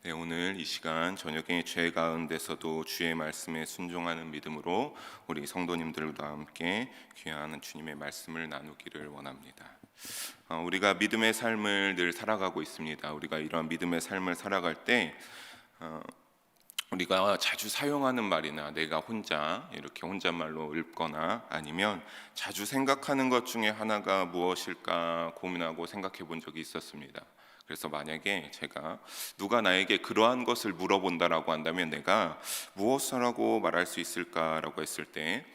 네, 오늘 이 시간 저녁에 죄 가운데서도 주의 말씀에 순종하는 믿음으로 우리 성도님들과 함께 귀한 주님의 말씀을 나누기를 원합니다. 우리가 믿음의 삶을 늘 살아가고 있습니다. 우리가 이러한 믿음의 삶을 살아갈 때 우리가 자주 사용하는 말이나 내가 혼자 이렇게 혼잣말로 읊거나 아니면 자주 생각하는 것 중에 하나가 무엇일까 고민하고 생각해 본 적이 있었습니다. 그래서 만약에 제가 누가 나에게 그러한 것을 물어본다라고 한다면 내가 무엇이라고 말할 수 있을까라고 했을 때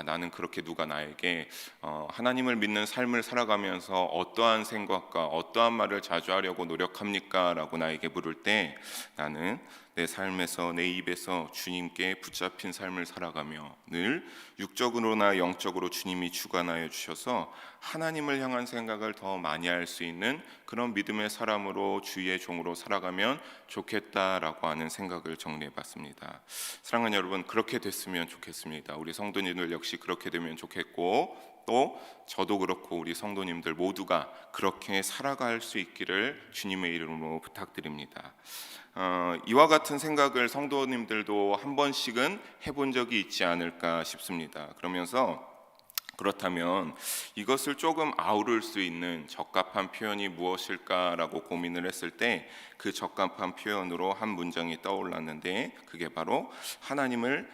나는 그렇게 누가 나에게 하나님을 믿는 삶을 살아가면서 어떠한 생각과 어떠한 말을 자주 하려고 노력합니까? 라고 나에게 물을 때 나는 내 삶에서 내 입에서 주님께 붙잡힌 삶을 살아가며 늘 육적으로나 영적으로 주님이 주관하여 주셔서 하나님을 향한 생각을 더 많이 할 수 있는 그런 믿음의 사람으로 주의 종으로 살아가면 좋겠다라고 하는 생각을 정리해 봤습니다. 사랑하는 여러분, 그렇게 됐으면 좋겠습니다. 우리 성도님들 역시 그렇게 되면 좋겠고 또 저도 그렇고 우리 성도님들 모두가 그렇게 살아갈 수 있기를 주님의 이름으로 부탁드립니다. 이와 같은 생각을 성도님들도 한 번씩은 해본 적이 있지 않을까 싶습니다. 그렇다면 이것을 조금 아우를 수 있는 적합한 표현이 무엇일까라고 고민을 했을 때 그 적합한 표현으로 한 문장이 떠올랐는데 그게 바로 하나님을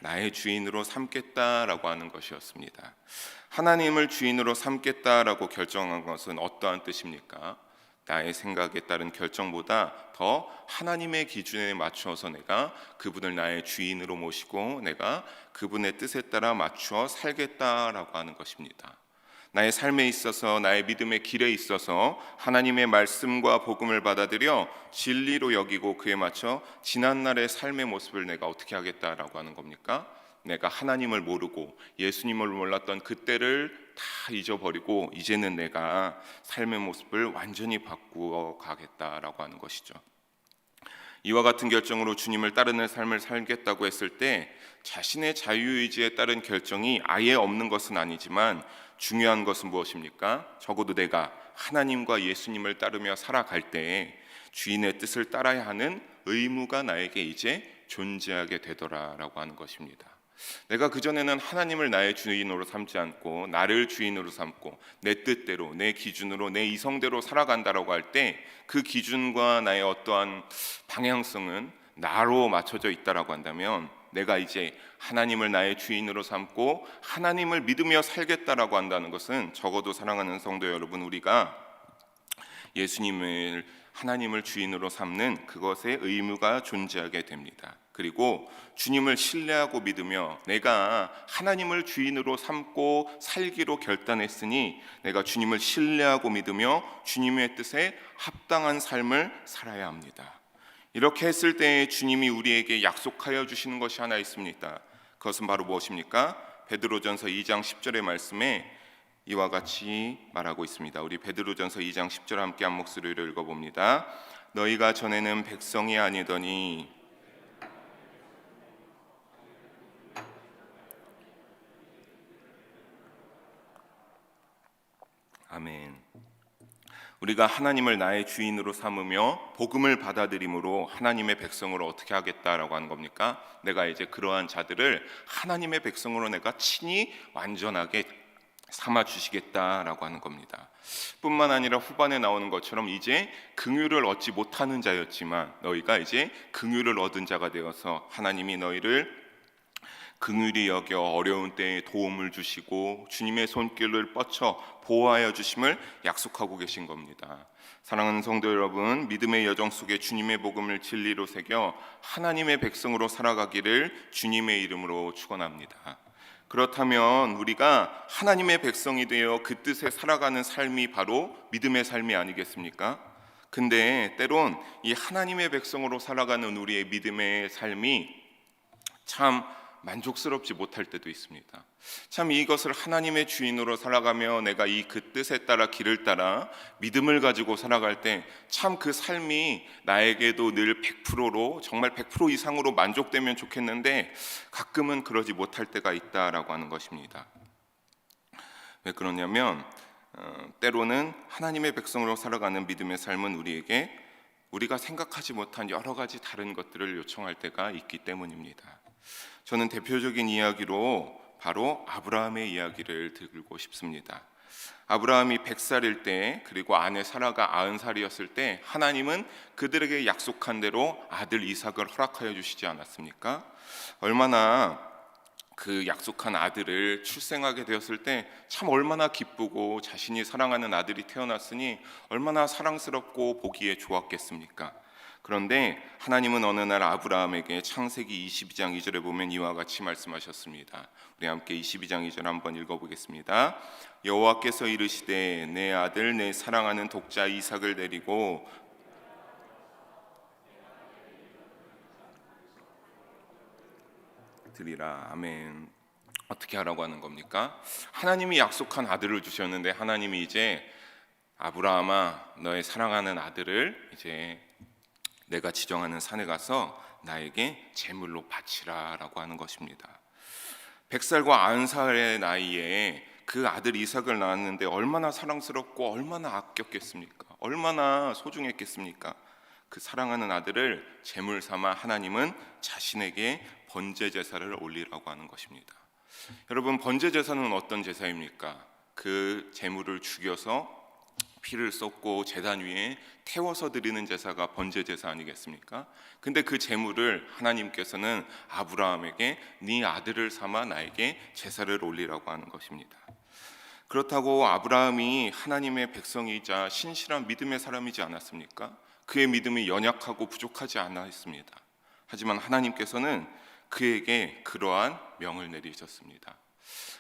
나의 주인으로 삼겠다라고 하는 것이었습니다. 하나님을 주인으로 삼겠다라고 결정한 것은 어떠한 뜻입니까? 나의 생각에 따른 결정보다 더 하나님의 기준에 맞추어서 내가 그분을 나의 주인으로 모시고 내가 그분의 뜻에 따라 맞추어 살겠다라고 하는 것입니다. 나의 삶에 있어서 나의 믿음의 길에 있어서 하나님의 말씀과 복음을 받아들여 진리로 여기고 그에 맞춰 지난날의 삶의 모습을 내가 어떻게 하겠다라고 하는 겁니까? 내가 하나님을 모르고 예수님을 몰랐던 그때를 다 잊어버리고 이제는 내가 삶의 모습을 완전히 바꾸어 가겠다라고 하는 것이죠. 이와 같은 결정으로 주님을 따르는 삶을 살겠다고 했을 때 자신의 자유의지에 따른 결정이 아예 없는 것은 아니지만 중요한 것은 무엇입니까? 적어도 내가 하나님과 예수님을 따르며 살아갈 때에 주인의 뜻을 따라야 하는 의무가 나에게 이제 존재하게 되더라라고 하는 것입니다. 내가 그전에는 하나님을 나의 주인으로 삼지 않고 나를 주인으로 삼고 내 뜻대로 내 기준으로 내 이성대로 살아간다라고 할 때 그 기준과 나의 어떠한 방향성은 나로 맞춰져 있다라고 한다면 내가 이제 하나님을 나의 주인으로 삼고 하나님을 믿으며 살겠다라고 한다는 것은 적어도 사랑하는 성도 여러분, 우리가 예수님을 하나님을 주인으로 삼는 그것의 의무가 존재하게 됩니다. 그리고 주님을 신뢰하고 믿으며 내가 하나님을 주인으로 삼고 살기로 결단했으니 내가 주님을 신뢰하고 믿으며 주님의 뜻에 합당한 삶을 살아야 합니다. 이렇게 했을 때 주님이 우리에게 약속하여 주시는 것이 하나 있습니다. 그것은 바로 무엇입니까? 베드로전서 2장 10절의 말씀에 이와 같이 말하고 있습니다. 우리 베드로전서 2장 10절 함께 한 목소리로 읽어봅니다. 너희가 전에는 백성이 아니더니 아멘. 우리가 하나님을 나의 주인으로 삼으며 복음을 받아들임으로 하나님의 백성으로 어떻게 하겠다라고 하는 겁니까? 내가 이제 그러한 자들을 하나님의 백성으로 내가 친히 완전하게 삼아 주시겠다라고 하는 겁니다. 뿐만 아니라 후반에 나오는 것처럼 이제 긍휼을 얻지 못하는 자였지만 너희가 이제 긍휼을 얻은 자가 되어서 하나님이 너희를 긍휼히 여겨 어려운 때에 도움을 주시고 주님의 손길을 뻗쳐 보호하여 주심을 약속하고 계신 겁니다. 사랑하는 성도 여러분, 믿음의 여정 속에 주님의 복음을 진리로 새겨 하나님의 백성으로 살아가기를 주님의 이름으로 축원합니다. 그렇다면 우리가 하나님의 백성이 되어 그 뜻에 살아가는 삶이 바로 믿음의 삶이 아니겠습니까? 근데 때론 이 하나님의 백성으로 살아가는 우리의 믿음의 삶이 참 만족스럽지 못할 때도 있습니다. 참 이것을 하나님의 주인으로 살아가며 내가 이 그 뜻에 따라 길을 따라 믿음을 가지고 살아갈 때 참 그 삶이 나에게도 늘 100%로 정말 100% 이상으로 만족되면 좋겠는데 가끔은 그러지 못할 때가 있다라고 하는 것입니다. 왜 그러냐면 때로는 하나님의 백성으로 살아가는 믿음의 삶은 우리가 생각하지 못한 여러 가지 다른 것들을 요청할 때가 있기 때문입니다. 저는 대표적인 이야기로 바로 아브라함의 이야기를 들고 싶습니다. 아브라함이 100살일 때, 그리고 아내 사라가 90살이었을 때 하나님은 그들에게 약속한 대로 아들 이삭을 허락하여 주시지 않았습니까? 얼마나 그 약속한 아들을 출생하게 되었을 때 참 얼마나 기쁘고 자신이 사랑하는 아들이 태어났으니 얼마나 사랑스럽고 보기에 좋았겠습니까? 그런데 하나님은 어느 날 아브라함에게 창세기 22장 2절에 보면 이와 같이 말씀하셨습니다. 우리 함께 22장 2절 한번 읽어보겠습니다. 여호와께서 이르시되 내 아들 내 사랑하는 독자 이삭을 데리고 드리라. 아멘. 어떻게 하라고 하는 겁니까? 하나님이 약속한 아들을 주셨는데 하나님이 이제 아브라함아 너의 사랑하는 아들을 이제 내가 지정하는 산에 가서 나에게 제물로 바치라 라고 하는 것입니다. 100살과 90살의 나이에 그 아들 이삭을 낳았는데 얼마나 사랑스럽고 얼마나 아꼈겠습니까? 얼마나 소중했겠습니까? 그 사랑하는 아들을 제물 삼아 하나님은 자신에게 번제 제사를 올리라고 하는 것입니다. 여러분, 번제 제사는 어떤 제사입니까? 그 제물을 죽여서 피를 쏟고 제단 위에 태워서 드리는 제사가 번제 제사 아니겠습니까? 근데 그 제물을 하나님께서는 아브라함에게 네 아들을 삼아 나에게 제사를 올리라고 하는 것입니다. 그렇다고 아브라함이 하나님의 백성이자 신실한 믿음의 사람이지 않았습니까? 그의 믿음이 연약하고 부족하지 않았습니다. 하지만 하나님께서는 그에게 그러한 명을 내리셨습니다.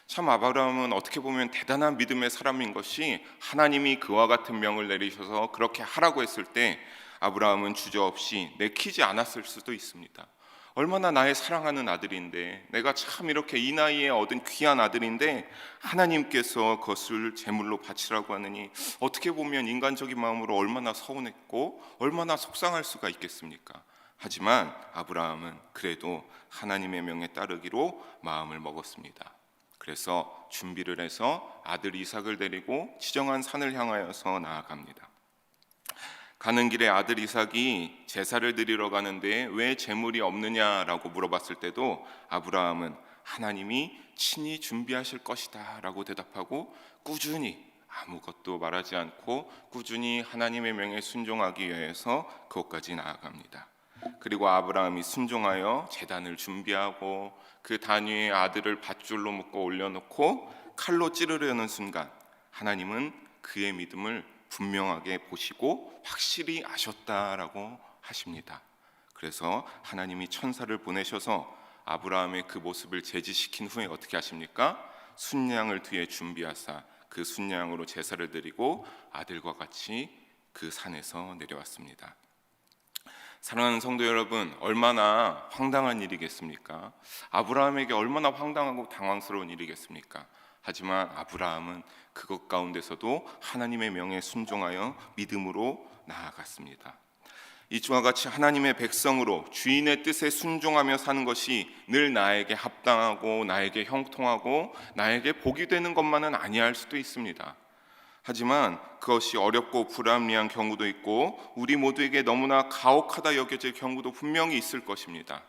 참 아브라함은 어떻게 보면 대단한 믿음의 사람인 것이 하나님이 그와 같은 명을 내리셔서 그렇게 하라고 했을 때 아브라함은 주저없이 내키지 않았을 수도 있습니다. 얼마나 나의 사랑하는 아들인데, 내가 참 이렇게 이 나이에 얻은 귀한 아들인데 하나님께서 그것을 제물로 바치라고 하느니 어떻게 보면 인간적인 마음으로 얼마나 서운했고 얼마나 속상할 수가 있겠습니까? 하지만 아브라함은 그래도 하나님의 명에 따르기로 마음을 먹었습니다. 그래서 준비를 해서 아들 이삭을 데리고 지정한 산을 향하여서 나아갑니다. 가는 길에 아들 이삭이 제사를 드리러 가는데 왜 제물이 없느냐라고 물어봤을 때도 아브라함은 하나님이 친히 준비하실 것이다 라고 대답하고 꾸준히 아무것도 말하지 않고 꾸준히 하나님의 명에 순종하기 위해서 그곳까지 나아갑니다. 그리고 아브라함이 순종하여 제단을 준비하고 그 단 위에 아들을 밧줄로 묶어 올려놓고 칼로 찌르려는 순간 하나님은 그의 믿음을 분명하게 보시고 확실히 아셨다라고 하십니다. 그래서 하나님이 천사를 보내셔서 아브라함의 그 모습을 제지시킨 후에 어떻게 하십니까? 순양을 뒤에 준비하사 그 순양으로 제사를 드리고 아들과 같이 그 산에서 내려왔습니다. 사랑하는 성도 여러분, 얼마나 황당한 일이겠습니까? 아브라함에게 얼마나 황당하고 당황스러운 일이겠습니까? 하지만 아브라함은 그것 가운데서도 하나님의 명에 순종하여 믿음으로 나아갔습니다. 이와 같이 하나님의 백성으로 주인의 뜻에 순종하며 사는 것이 늘 나에게 합당하고 나에게 형통하고 나에게 복이 되는 것만은 아니할 수도 있습니다. 하지만 그것이 어렵고 불합리한 경우도 있고 우리 모두에게 너무나 가혹하다 여겨질 경우도 분명히 있을 것입니다.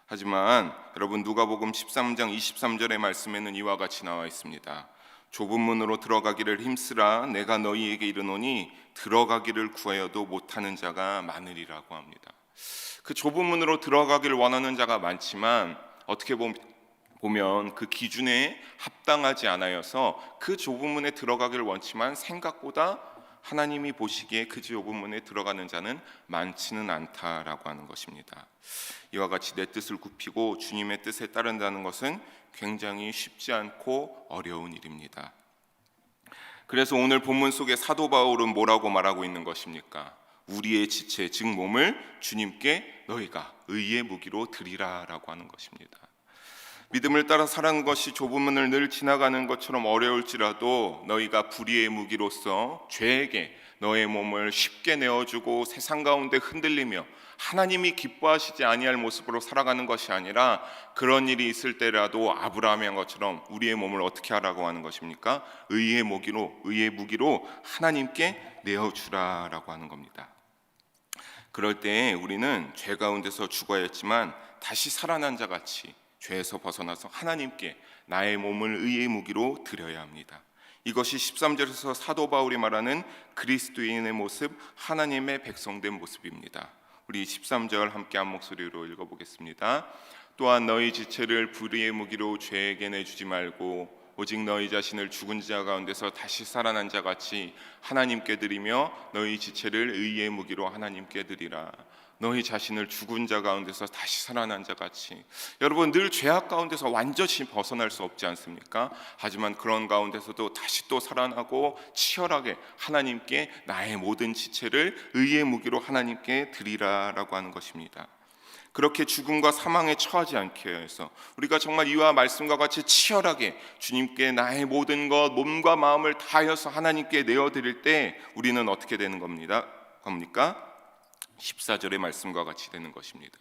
하지만 여러분, 누가복음 13장 23절의 말씀에는 이와 같이 나와 있습니다. 좁은 문으로 들어가기를 힘쓰라. 내가 너희에게 이르노니 들어가기를 구하여도 못하는 자가 많으리라고 합니다. 그 좁은 문으로 들어가기를 원하는 자가 많지만 어떻게 보면 그 기준에 합당하지 않아서 그 좁은 문에 들어가기를 원치만 생각보다 하나님이 보시기에 그 좁은 문에 들어가는 자는 많지는 않다라고 하는 것입니다. 이와 같이 내 뜻을 굽히고 주님의 뜻에 따른다는 것은 굉장히 쉽지 않고 어려운 일입니다. 그래서 오늘 본문 속에 사도 바울은 뭐라고 말하고 있는 것입니까? 우리의 지체 즉 몸을 주님께 너희가 의의 무기로 드리라라고 하는 것입니다. 믿음을 따라 살아가는 것이 좁은 문을 늘 지나가는 것처럼 어려울지라도 너희가 불의의 무기로서 죄에게 너의 몸을 쉽게 내어주고 세상 가운데 흔들리며 하나님이 기뻐하시지 아니할 모습으로 살아가는 것이 아니라, 그런 일이 있을 때라도 아브라함의 한 것처럼 우리의 몸을 어떻게 하라고 하는 것입니까? 의의 무기로 하나님께 내어주라라고 하는 겁니다. 그럴 때 우리는 죄 가운데서 죽어야 했지만 다시 살아난 자 같이 죄에서 벗어나서 하나님께 나의 몸을 의의 무기로 드려야 합니다. 이것이 13절에서 사도 바울이 말하는 그리스도인의 모습, 하나님의 백성된 모습입니다. 우리 13절 함께 한 목소리로 읽어보겠습니다. 또한 너희 지체를 불의의 무기로 죄에게 내주지 말고 오직 너희 자신을 죽은 자 가운데서 다시 살아난 자 같이 하나님께 드리며 너희 지체를 의의 무기로 하나님께 드리라. 너희 자신을 죽은 자 가운데서 다시 살아난 자 같이. 여러분, 늘 죄악 가운데서 완전히 벗어날 수 없지 않습니까? 하지만 그런 가운데서도 다시 또 살아나고 치열하게 하나님께 나의 모든 지체를 의의 무기로 하나님께 드리라라고 하는 것입니다. 그렇게 죽음과 사망에 처하지 않게 해서 우리가 정말 이와 말씀과 같이 치열하게 주님께 나의 모든 것, 몸과 마음을 다하여서 하나님께 내어드릴 때 우리는 어떻게 되는 겁니까? 14절의 말씀과 같이 되는 것입니다.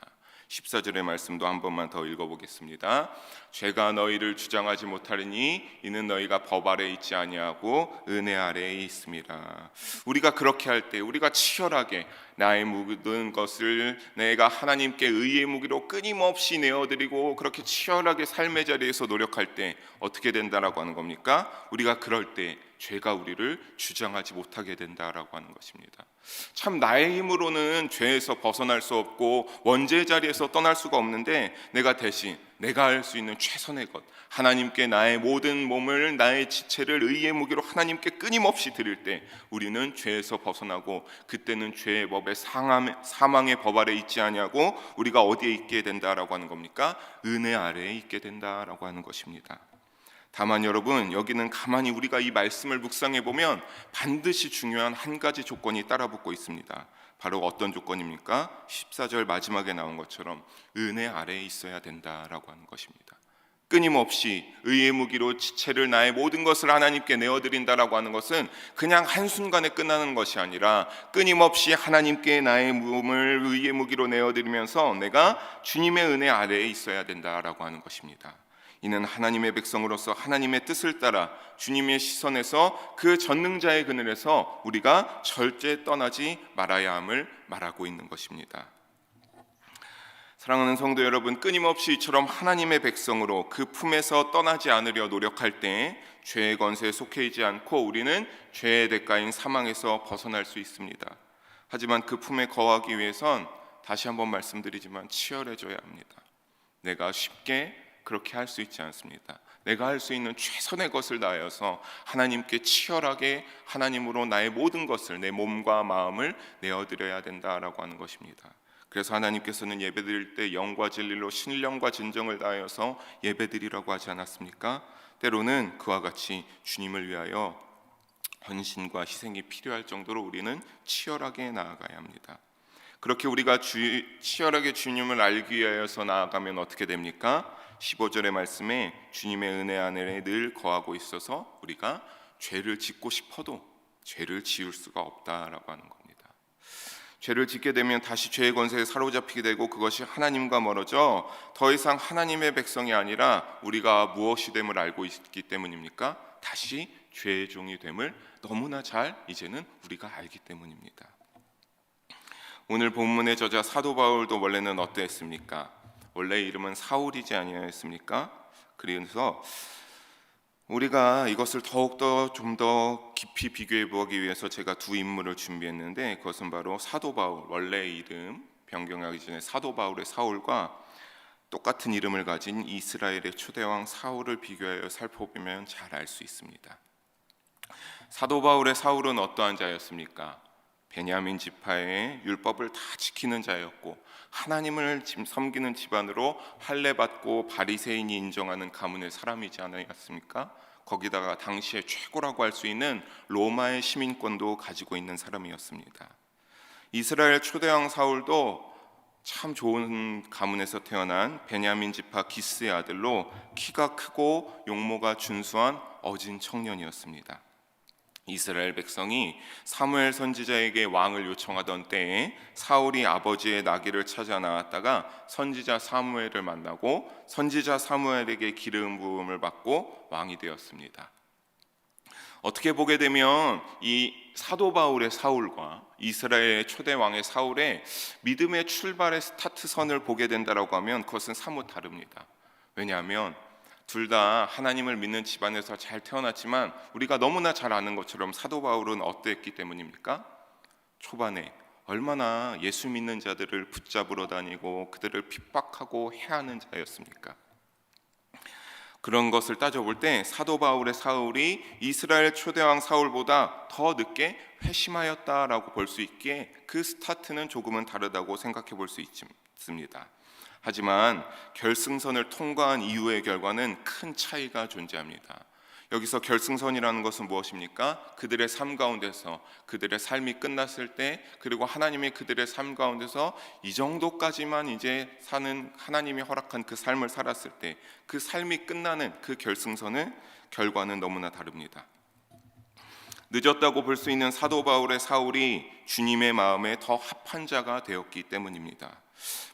14절의 말씀도 한 번만 더 읽어보겠습니다. 죄가 너희를 주장하지 못하리니 이는 너희가 법 아래 있지 아니하고 은혜 아래에 있음이라. 우리가 그렇게 할 때, 우리가 치열하게 나의 모든 것을 내가 하나님께 의의 무기로 끊임없이 내어드리고 그렇게 치열하게 삶의 자리에서 노력할 때 어떻게 된다라고 하는 겁니까? 우리가 그럴 때 죄가 우리를 주장하지 못하게 된다라고 하는 것입니다. 참 나의 힘으로는 죄에서 벗어날 수 없고 원죄의 자리에서 떠날 수가 없는데, 내가 대신 내가 할 수 있는 최선의 것, 하나님께 나의 모든 몸을, 나의 지체를 의의 무기로 하나님께 끊임없이 드릴 때 우리는 죄에서 벗어나고, 그때는 죄의 법에 사망의 법 아래 있지 아니하고 우리가 어디에 있게 된다라고 하는 겁니까? 은혜 아래에 있게 된다라고 하는 것입니다. 다만 여러분, 여기는 가만히 우리가 이 말씀을 묵상해 보면 반드시 중요한 한 가지 조건이 따라붙고 있습니다. 바로 어떤 조건입니까? 14절 마지막에 나온 것처럼 은혜 아래에 있어야 된다라고 하는 것입니다. 끊임없이 의의 무기로 지체를, 나의 모든 것을 하나님께 내어드린다라고 하는 것은 그냥 한순간에 끝나는 것이 아니라 끊임없이 하나님께 나의 몸을 의의 무기로 내어드리면서 내가 주님의 은혜 아래에 있어야 된다라고 하는 것입니다. 이는 하나님의 백성으로서 하나님의 뜻을 따라 주님의 시선에서 그 전능자의 그늘에서 우리가 절대 떠나지 말아야 함을 말하고 있는 것입니다. 사랑하는 성도 여러분, 끊임없이 이처럼 하나님의 백성으로 그 품에서 떠나지 않으려 노력할 때 죄의 권세에 속해 있지 않고 우리는 죄의 대가인 사망에서 벗어날 수 있습니다. 하지만 그 품에 거하기 위해선 다시 한번 말씀드리지만 치열해져야 합니다. 내가 쉽게 그렇게 할 수 있지 않습니다. 내가 할 수 있는 최선의 것을 다하여서 하나님께 치열하게 하나님으로 나의 모든 것을, 내 몸과 마음을 내어드려야 된다라고 하는 것입니다. 그래서 하나님께서는 예배드릴 때 영과 진리로 신령과 진정을 다하여서 예배드리라고 하지 않았습니까? 때로는 그와 같이 주님을 위하여 헌신과 희생이 필요할 정도로 우리는 치열하게 나아가야 합니다. 그렇게 우리가 치열하게 주님을 알기 위하여서 나아가면 어떻게 됩니까? 15절의 말씀에 주님의 은혜 안에 늘 거하고 있어서 우리가 죄를 짓고 싶어도 죄를 지을 수가 없다라고 하는 겁니다. 죄를 짓게 되면 다시 죄의 권세에 사로잡히게 되고 그것이 하나님과 멀어져 더 이상 하나님의 백성이 아니라 우리가 무엇이 됨을 알고 있기 때문입니까? 다시 죄의 종이 됨을 너무나 잘 이제는 우리가 알기 때문입니다. 오늘 본문의 저자 사도 바울도 원래는 어떠했습니까? 원래 이름은 사울이지 아니었습니까? 그래서 우리가 이것을 더욱더 좀 더 깊이 비교해 보기 위해서 제가 두 인물을 준비했는데, 그것은 바로 사도 바울, 원래 이름 변경하기 전에 사도 바울의 사울과 똑같은 이름을 가진 이스라엘의 초대왕 사울을 비교하여 살펴보면 잘 알 수 있습니다. 사도 바울의 사울은 어떠한 자였습니까? 베냐민 지파의 율법을 다 지키는 자였고 하나님을 섬기는 집안으로 할례받고 바리새인이 인정하는 가문의 사람이지 않았습니까? 거기다가 당시에 최고라고 할 수 있는 로마의 시민권도 가지고 있는 사람이었습니다. 이스라엘 초대왕 사울도 참 좋은 가문에서 태어난 베냐민 지파 기스의 아들로 키가 크고 용모가 준수한 어진 청년이었습니다. 이스라엘 백성이 사무엘 선지자에게 왕을 요청하던 때에 사울이 아버지의 나귀를 찾아 나왔다가 선지자 사무엘을 만나고 선지자 사무엘에게 기름 부음을 받고 왕이 되었습니다. 어떻게 보게 되면 이 사도 바울의 사울과 이스라엘의 초대 왕의 사울의 믿음의 출발의 스타트선을 보게 된다라고 하면 그것은 사뭇 다릅니다. 왜냐하면 둘 다 하나님을 믿는 집안에서 잘 태어났지만 우리가 너무나 잘 아는 것처럼 사도 바울은 어땠기 때문입니까? 초반에 얼마나 예수 믿는 자들을 붙잡으러 다니고 그들을 핍박하고 해하는 자였습니까? 그런 것을 따져볼 때 사도 바울의 사울이 이스라엘 초대왕 사울보다 더 늦게 회심하였다라고 볼 수 있기에 그 스타트는 조금은 다르다고 생각해 볼 수 있습니다. 하지만 결승선을 통과한 이후의 결과는 큰 차이가 존재합니다. 여기서 결승선이라는 것은 무엇입니까? 그들의 삶 가운데서 그들의 삶이 끝났을 때, 그리고 하나님이 그들의 삶 가운데서 이 정도까지만 이제 사는 하나님이 허락한 그 삶을 살았을 때 그 삶이 끝나는 그 결승선의 결과는 너무나 다릅니다. 늦었다고 볼 수 있는 사도 바울의 사울이 주님의 마음에 더 합한 자가 되었기 때문입니다.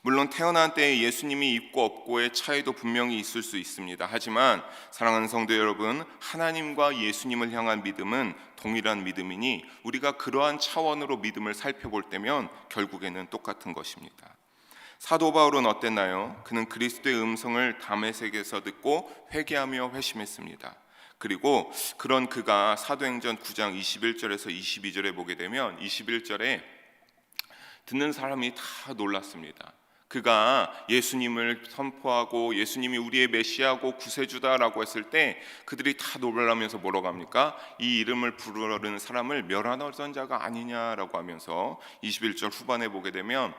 물론 태어난 때에 예수님이 있고 없고의 차이도 분명히 있을 수 있습니다. 하지만 사랑하는 성도 여러분, 하나님과 예수님을 향한 믿음은 동일한 믿음이니 우리가 그러한 차원으로 믿음을 살펴볼 때면 결국에는 똑같은 것입니다. 사도 바울은 어땠나요? 그는 그리스도의 음성을 다메섹에서 듣고 회개하며 회심했습니다. 그리고 그런 그가 사도행전 9장 21절에서 22절에 보게 되면 21절에 듣는 사람이 다 놀랐습니다. 그가 예수님을 선포하고 예수님이 우리의 메시아고 구세주다라고 했을 때 그들이 다 놀라면서 뭐라고 합니까? 이 이름을 부르는 사람을 멸하던 자가 아니냐라고 하면서 21절 후반에 보게 되면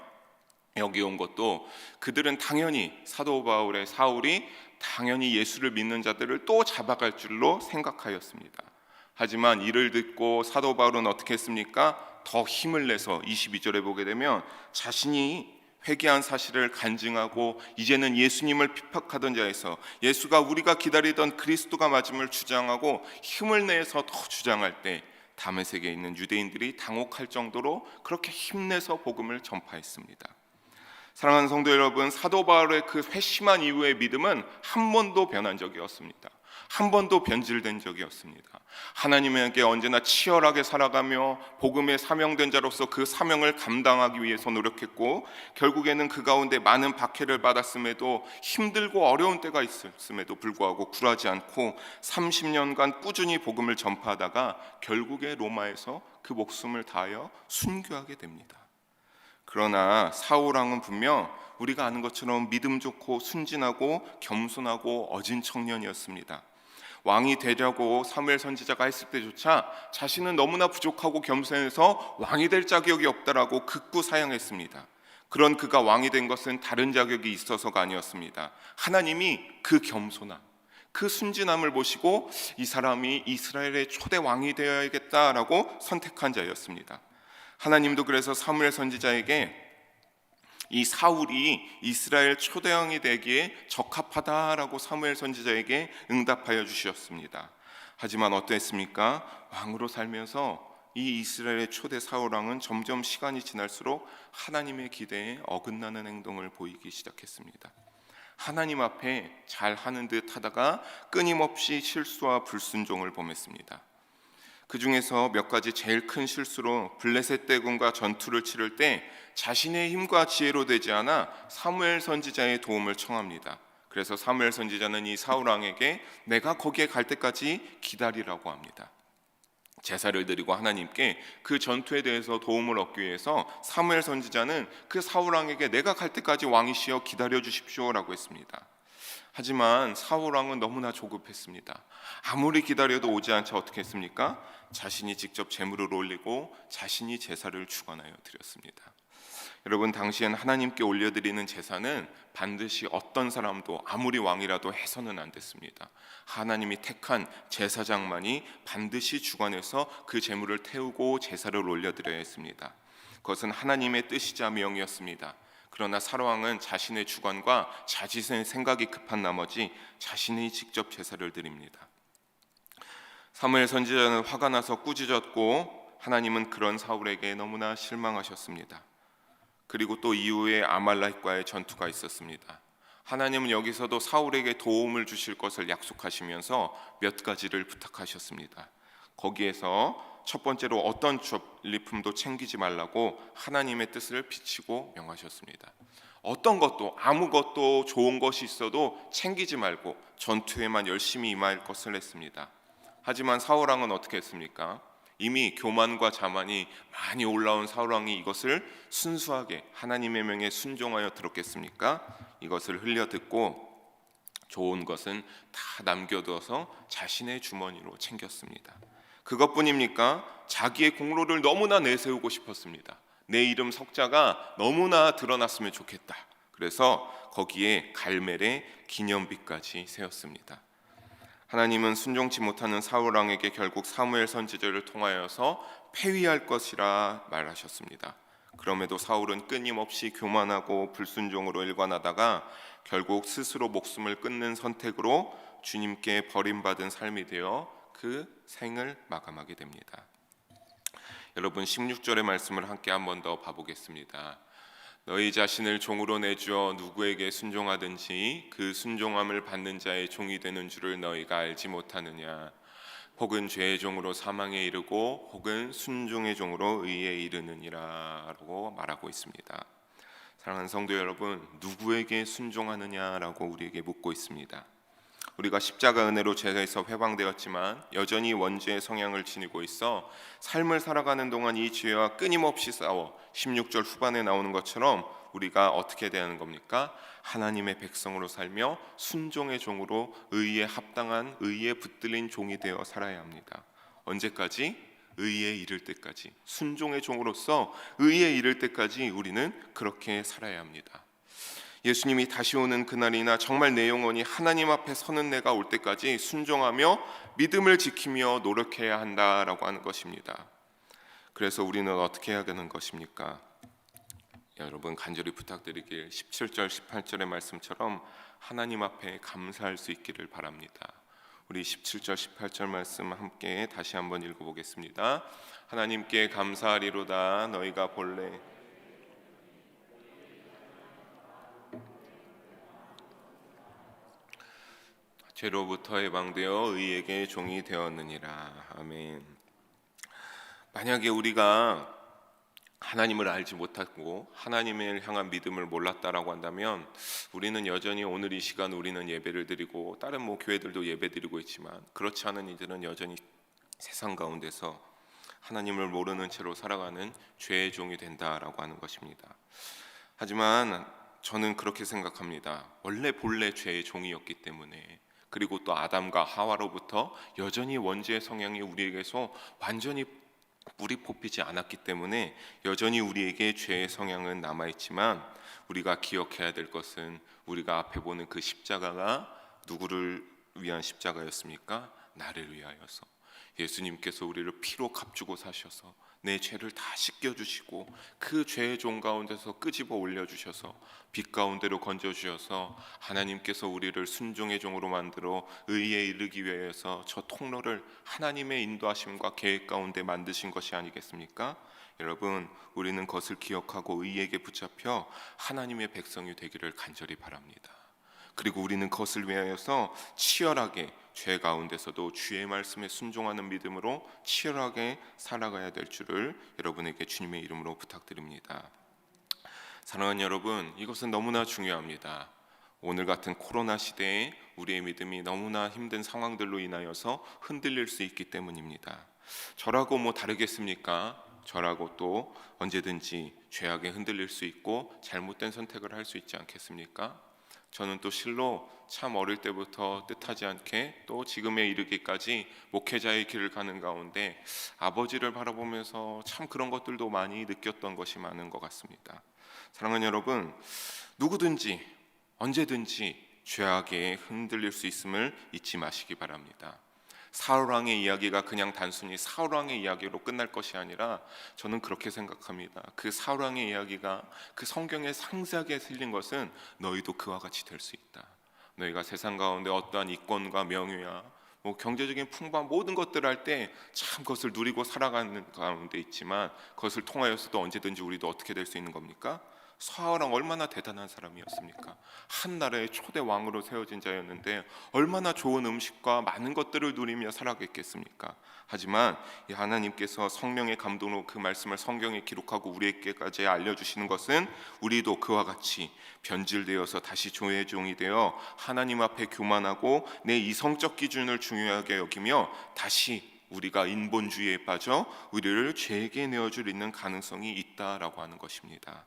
여기 온 것도 그들은 당연히 사도 바울의 사울이 당연히 예수를 믿는 자들을 또 잡아갈 줄로 생각하였습니다. 하지만 이를 듣고 사도 바울은 어떻게 했습니까? 더 힘을 내서 22절에 보게 되면 자신이 회개한 사실을 간증하고 이제는 예수님을 핍박하던 자에서 예수가 우리가 기다리던 그리스도가 맞음을 주장하고 힘을 내서 더 주장할 때 다메섹에 있는 유대인들이 당혹할 정도로 그렇게 힘내서 복음을 전파했습니다. 사랑하는 성도 여러분, 사도 바울의 그 회심한 이후의 믿음은 한 번도 변한 적이 없습니다. 한 번도 변질된 적이 없습니다. 하나님에게 언제나 치열하게 살아가며 복음에 사명된 자로서 그 사명을 감당하기 위해서 노력했고, 결국에는 그 가운데 많은 박해를 받았음에도 힘들고 어려운 때가 있었음에도 불구하고 굴하지 않고 30년간 꾸준히 복음을 전파하다가 결국에 로마에서 그 목숨을 다하여 순교하게 됩니다. 그러나 사울왕은 분명 우리가 아는 것처럼 믿음 좋고 순진하고 겸손하고 어진 청년이었습니다. 왕이 되려고 사무엘 선지자가 했을 때조차 자신은 너무나 부족하고 겸손해서 왕이 될 자격이 없다라고 극구 사양했습니다. 그런 그가 왕이 된 것은 다른 자격이 있어서가 아니었습니다. 하나님이 그 겸손함, 그 순진함을 보시고 이 사람이 이스라엘의 초대 왕이 되어야겠다라고 선택한 자였습니다. 하나님도 그래서 사무엘 선지자에게 이 사울이 이스라엘 초대왕이 되기에 적합하다라고 사무엘 선지자에게 응답하여 주셨습니다. 하지만 어땠습니까? 왕으로 살면서 이 이스라엘의 초대 사울왕은 점점 시간이 지날수록 하나님의 기대에 어긋나는 행동을 보이기 시작했습니다. 하나님 앞에 잘하는 듯 하다가 끊임없이 실수와 불순종을 범했습니다. 그 중에서 몇 가지 제일 큰 실수로 블레셋 대군과 전투를 치를 때 자신의 힘과 지혜로 되지 않아 사무엘 선지자의 도움을 청합니다. 그래서 사무엘 선지자는 이 사울 왕에게 내가 거기에 갈 때까지 기다리라고 합니다. 제사를 드리고 하나님께 그 전투에 대해서 도움을 얻기 위해서 사무엘 선지자는 그 사울 왕에게 내가 갈 때까지 왕이시여 기다려 주십시오라고 했습니다. 하지만 사울 왕은 너무나 조급했습니다. 아무리 기다려도 오지 않자 어떻게 했습니까? 자신이 직접 제물을 올리고 자신이 제사를 주관하여 드렸습니다. 여러분, 당시엔 하나님께 올려드리는 제사는 반드시 어떤 사람도 아무리 왕이라도 해서는 안 됐습니다. 하나님이 택한 제사장만이 반드시 주관해서 그 제물을 태우고 제사를 올려드려야 했습니다. 그것은 하나님의 뜻이자 명이었습니다. 그러나 사울왕은 자신의 주관과 자신의 생각이 급한 나머지 자신이 직접 제사를 드립니다. 사무엘 선지자는 화가 나서 꾸짖었고 하나님은 그런 사울에게 너무나 실망하셨습니다. 그리고 또 이후에 아말렉과의 전투가 있었습니다. 하나님은 여기서도 사울에게 도움을 주실 것을 약속하시면서 몇 가지를 부탁하셨습니다. 거기에서 첫 번째로 어떤 전리품도 챙기지 말라고 하나님의 뜻을 비치고 명하셨습니다. 어떤 것도 아무것도 좋은 것이 있어도 챙기지 말고 전투에만 열심히 임할 것을 했습니다. 하지만 사울왕은 어떻게 했습니까? 이미 교만과 자만이 많이 올라온 사울왕이 이것을 순수하게 하나님의 명에 순종하여 들었겠습니까? 이것을 흘려듣고 좋은 것은 다 남겨두어서 자신의 주머니로 챙겼습니다. 그것뿐입니까? 자기의 공로를 너무나 내세우고 싶었습니다. 내 이름 석자가 너무나 드러났으면 좋겠다. 그래서 거기에 갈멜의 기념비까지 세웠습니다. 하나님은 순종치 못하는 사울왕에게 결국 사무엘 선지자를 통하여서 폐위할 것이라 말하셨습니다. 그럼에도 사울은 끊임없이 교만하고 불순종으로 일관하다가 결국 스스로 목숨을 끊는 선택으로 주님께 버림받은 삶이 되어 그 생을 마감하게 됩니다. 여러분 16절의 말씀을 함께 한 번 더 봐보겠습니다. 너희 자신을 종으로 내주어 누구에게 순종하든지 그 순종함을 받는 자의 종이 되는 줄을 너희가 알지 못하느냐. 혹은 죄의 종으로 사망에 이르고 혹은 순종의 종으로 의에 이르느니라 라고 말하고 있습니다. 사랑하는 성도 여러분, 누구에게 순종하느냐라고 우리에게 묻고 있습니다. 우리가 십자가 은혜로 죄에서 회방되었지만 여전히 원죄의 성향을 지니고 있어 삶을 살아가는 동안 이 죄와 끊임없이 싸워 16절 후반에 나오는 것처럼 우리가 어떻게 대하는 겁니까? 하나님의 백성으로 살며 순종의 종으로 의에 합당한 의에 붙들린 종이 되어 살아야 합니다. 언제까지? 의에 이를 때까지. 순종의 종으로서 의에 이를 때까지 우리는 그렇게 살아야 합니다. 예수님이 다시 오는 그날이나 정말 내 영혼이 하나님 앞에 서는 내가 올 때까지 순종하며 믿음을 지키며 노력해야 한다라고 하는 것입니다. 그래서 우리는 어떻게 해야 되는 것입니까? 여러분 간절히 부탁드리길 17절 18절의 말씀처럼 하나님 앞에 감사할 수 있기를 바랍니다. 우리 17절 18절 말씀 함께 다시 한번 읽어보겠습니다. 하나님께 감사하리로다. 너희가 본래 죄로부터 해방되어 의에게 종이 되었느니라. 아멘. 만약에 우리가 하나님을 알지 못하고 하나님을 향한 믿음을 몰랐다라고 한다면 우리는 여전히 오늘 이 시간 우리는 예배를 드리고 다른 교회들도 예배 드리고 있지만 그렇지 않은 이들은 여전히 세상 가운데서 하나님을 모르는 채로 살아가는 죄의 종이 된다라고 하는 것입니다. 하지만 저는 그렇게 생각합니다. 원래 본래 죄의 종이었기 때문에, 그리고 또 아담과 하와로부터 여전히 원죄의 성향이 우리에게서 완전히 뿌리 뽑히지 않았기 때문에 여전히 우리에게 죄의 성향은 남아있지만 우리가 기억해야 될 것은 우리가 앞에 보는 그 십자가가 누구를 위한 십자가였습니까? 나를 위하여서 예수님께서 우리를 피로 값주고 사셔서 내 죄를 다 씻겨주시고 그 죄의 종 가운데서 끄집어 올려주셔서 빛 가운데로 건져주셔서 하나님께서 우리를 순종의 종으로 만들어 의에 이르기 위해서 저 통로를 하나님의 인도하심과 계획 가운데 만드신 것이 아니겠습니까? 여러분, 우리는 그것을 기억하고 의에게 붙잡혀 하나님의 백성이 되기를 간절히 바랍니다. 그리고 우리는 그것을 위하여서 치열하게 죄 가운데서도 주의 말씀에 순종하는 믿음으로 치열하게 살아가야 될 줄을 여러분에게 주님의 이름으로 부탁드립니다. 사랑하는 여러분, 이것은 너무나 중요합니다. 오늘 같은 코로나 시대에 우리의 믿음이 너무나 힘든 상황들로 인하여서 흔들릴 수 있기 때문입니다. 저라고 다르겠습니까? 저라고 또 언제든지 죄악에 흔들릴 수 있고 잘못된 선택을 할 수 있지 않겠습니까? 저는 또 실로 참 어릴 때부터 뜻하지 않게 또 지금에 이르기까지 목회자의 길을 가는 가운데 아버지를 바라보면서 참 그런 것들도 많이 느꼈던 것이 많은 것 같습니다. 사랑하는 여러분, 누구든지 언제든지 죄악에 흔들릴 수 있음을 잊지 마시기 바랍니다. 사울 왕의 이야기가 그냥 단순히 사울 왕의 이야기로 끝날 것이 아니라 저는 그렇게 생각합니다. 그 사울 왕의 이야기가 그 성경에 상세하게 실린 것은 너희도 그와 같이 될 수 있다. 너희가 세상 가운데 어떠한 이권과 명예와 경제적인 풍부한 모든 것들을 할 때 참 그것을 누리고 살아가는 가운데 있지만 그것을 통하여서도 언제든지 우리도 어떻게 될 수 있는 겁니까? 사울왕 얼마나 대단한 사람이었습니까? 한 나라의 초대 왕으로 세워진 자였는데 얼마나 좋은 음식과 많은 것들을 누리며 살아겠겠습니까? 하지만 이 하나님께서 성령의 감동으로 그 말씀을 성경에 기록하고 우리에게까지 알려주시는 것은 우리도 그와 같이 변질되어서 다시 조의 종이 되어 하나님 앞에 교만하고 내 이성적 기준을 중요하게 여기며 다시 우리가 인본주의에 빠져 우리를 죄에게 내어줄 있는 가능성이 있다라고 하는 것입니다.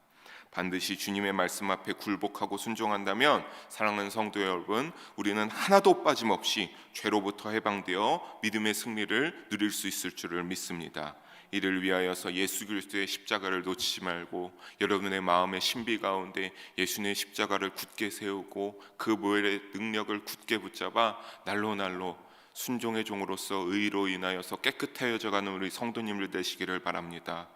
반드시 주님의 말씀 앞에 굴복하고 순종한다면 사랑하는 성도 여러분, 우리는 하나도 빠짐없이 죄로부터 해방되어 믿음의 승리를 누릴 수 있을 줄을 믿습니다. 이를 위하여서 예수 그리스도의 십자가를 놓치지 말고 여러분의 마음의 신비 가운데 예수님의 십자가를 굳게 세우고 그 보혈의 능력을 굳게 붙잡아 날로 순종의 종으로서 의로 인하여서 깨끗해져가는 우리 성도님들 되시기를 바랍니다.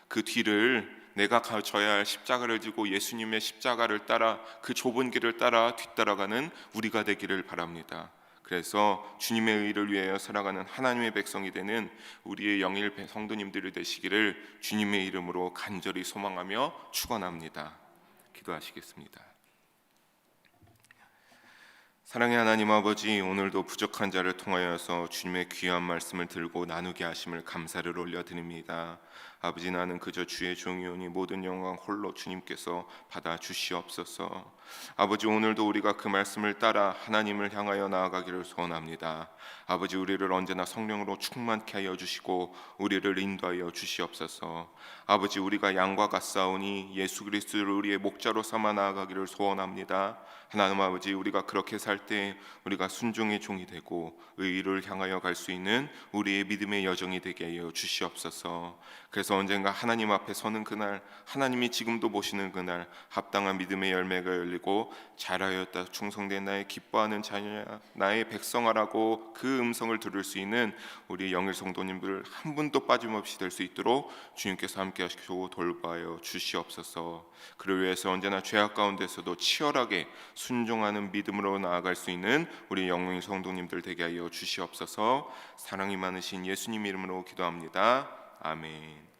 그 뒤를 내가 져야 할 십자가를 지고 예수님의 십자가를 따라 그 좁은 길을 따라 뒤따라가는 우리가 되기를 바랍니다. 그래서 주님의 의를 위하여 살아가는 하나님의 백성이 되는 우리의 영일 성도님들이 되시기를 주님의 이름으로 간절히 소망하며 축원합니다. 기도하시겠습니다. 사랑의 하나님 아버지, 오늘도 부족한 자를 통하여서 주님의 귀한 말씀을 들고 나누게 하심을 감사를 올려드립니다. 아버지, 나는 그저 주의 종이오니 모든 영광 홀로 주님께서 받아 주시옵소서. 아버지, 오늘도 우리가 그 말씀을 따라 하나님을 향하여 나아가기를 소원합니다. 아버지, 우리를 언제나 성령으로 충만케 하여 주시고 우리를 인도하여 주시옵소서. 아버지, 우리가 양과 같사오니 예수 그리스도를 우리의 목자로 삼아 나아가기를 소원합니다. 하나님 아버지, 우리가 그렇게 살 때 우리가 순종의 종이 되고 의를 향하여 갈 수 있는 우리의 믿음의 여정이 되게 하여 주시옵소서. 그래서 언젠가 하나님 앞에 서는 그날, 하나님이 지금도 보시는 그날 합당한 믿음의 열매가 열리고 잘하였다 충성된 나의 기뻐하는 자녀야 나의 백성아라고 그 음성을 들을 수 있는 우리 영일 성도님들 한 분도 빠짐없이 될 수 있도록 주님께서 함께 하시고 돌봐여 주시옵소서. 그를 위해서 언제나 죄악 가운데서도 치열하게 순종하는 믿음으로 나아갈 수 있는 우리 영일 성도님들 되게 하여 주시옵소서. 사랑이 많으신 예수님 이름으로 기도합니다. 아멘.